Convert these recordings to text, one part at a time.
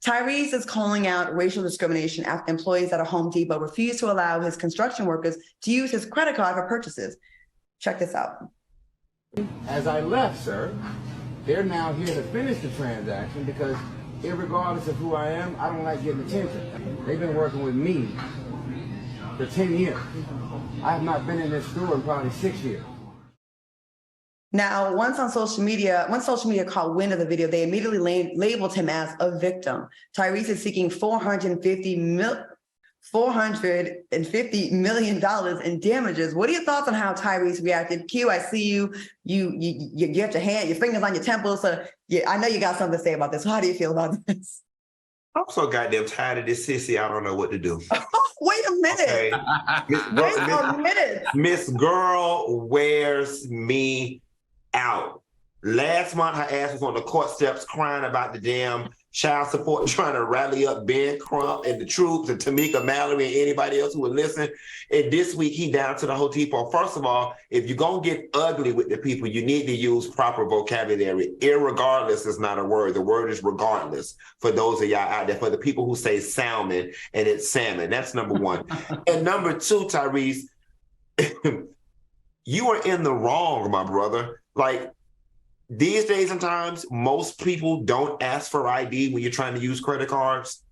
Tyrese is calling out racial discrimination after employees at a Home Depot refused to allow his construction workers to use his credit card for purchases. Check this out. As I left, sir, they're now here to finish the transaction because irregardless of who I am, I don't like getting attention. They've been working with me for 10 years. I have not been in this store in probably 6 years. Now, once social media caught wind of the video, they immediately labeled him as a victim. Tyrese is seeking $450 million in damages. What are your thoughts on how Tyrese reacted? Q, I see you have your fingers on your temples. So yeah, I know you got something to say about this. How do you feel about this? I'm so goddamn tired of this sissy. I don't know what to do. Wait a minute. Okay. Wait a minute. Miss Girl wears me out. Last month, her ass was on the court steps crying about the damn child support, trying to rally up Ben Crump and the troops and Tamika Mallory and anybody else who would listen. And this week, he down to the Home Depot. First of all, if you're going to get ugly with the people, you need to use proper vocabulary. Irregardless is not a word. The word is regardless for those of y'all out there, for the people who say salmon and it's salmon. That's number one. And number two, Tyrese, you are in the wrong, my brother. Like, these days and times, most people don't ask for ID when you're trying to use credit cards,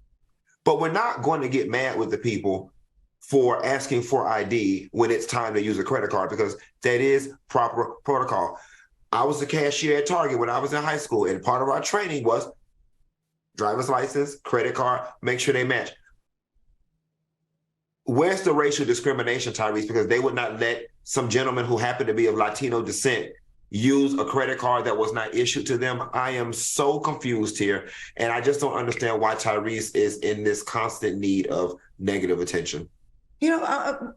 but we're not going to get mad with the people for asking for ID when it's time to use a credit card, because that is proper protocol. I was a cashier at Target when I was in high school, and part of our training was driver's license, credit card, make sure they match. Where's the racial discrimination, Tyrese? Because they would not let some gentleman who happened to be of Latino descent use a credit card that was not issued to them. I am so confused here, and I just don't understand why Tyrese is in this constant need of negative attention. You know,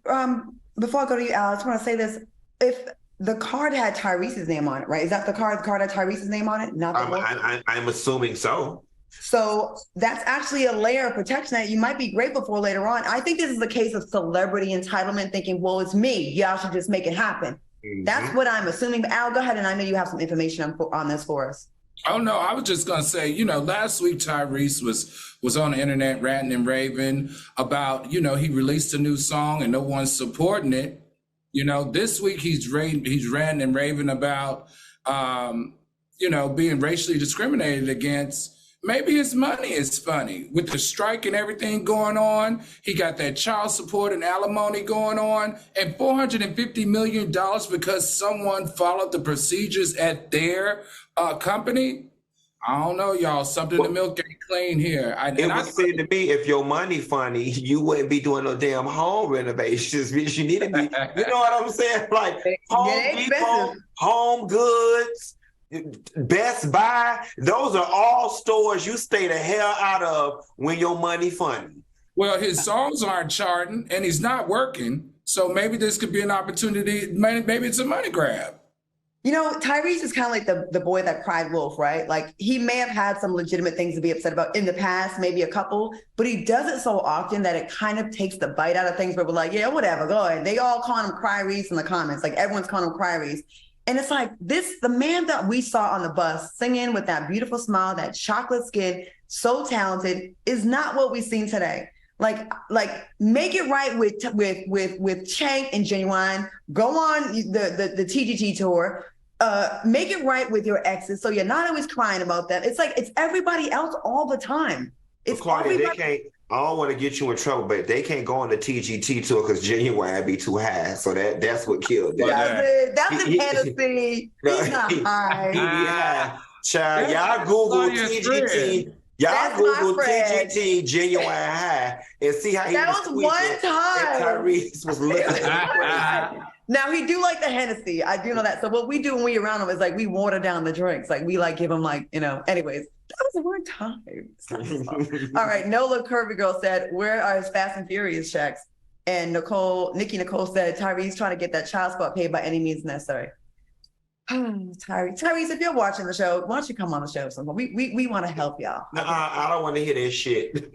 before I go to you, Al, I just want to say this. If the card had Tyrese's name on it, right? Is that the card? The card had Tyrese's name on it? Not the I'm assuming so. So that's actually a layer of protection that you might be grateful for later on. I think this is a case of celebrity entitlement, thinking, well, it's me. Y'all should just make it happen. That's what I'm assuming. But Al, go ahead, and I know you have some information on this for us. Oh, no, I was just going to say, last week Tyrese was on the internet ranting and raving about, he released a new song and no one's supporting it. This week he's ranting and raving about, being racially discriminated against. Maybe his money is funny. With the strike and everything going on, he got that child support and alimony going on, and $450 million because someone followed the procedures at their company. I don't know, y'all. Something in the milk ain't clean here. It would seem to me, if your money funny, you wouldn't be doing no damn home renovations. You need to be, you know what I'm saying? Like Home Depot, Home Goods, Best Buy, those are all stores you stay the hell out of when your money funny. Well, his songs aren't charting and he's not working. So maybe this could be an opportunity. Maybe it's a money grab. Tyrese is kind of like the boy that cried wolf, right? Like, he may have had some legitimate things to be upset about in the past, maybe a couple, but he does it so often that it kind of takes the bite out of things where we're like, yeah, whatever, go ahead. They all call him Cryreese in the comments. Like, everyone's calling him Cryreese. And it's like the man that we saw on the bus singing with that beautiful smile, that chocolate skin, so talented, is not what we've seen today. Like make it right with Chank and Genuine. Go on the TGT tour. Make it right with your exes, so you're not always crying about them. It's like it's everybody else all the time. It's Claudia, they can't. I don't want to get you in trouble, but they can't go on the TGT tour because Genuine be too high. So that's what killed them. That's the Tennessee. He's not high. Yeah, child. Y'all Google TGT. Y'all Google TGT Genuine High and see how he was one time. And Tyrese was looking. Now, he do like the Hennessy. I do know that. So what we do when we around him is like we water down the drinks. Like we give him anyways. That was one time. All right. Nola Curvy Girl said, where are his Fast and Furious checks? And Nikki Nicole said, Tyrese trying to get that child support paid by any means necessary. Tyrese, if you're watching the show, why don't you come on the show sometime? We want to help y'all. I don't want to hear that shit.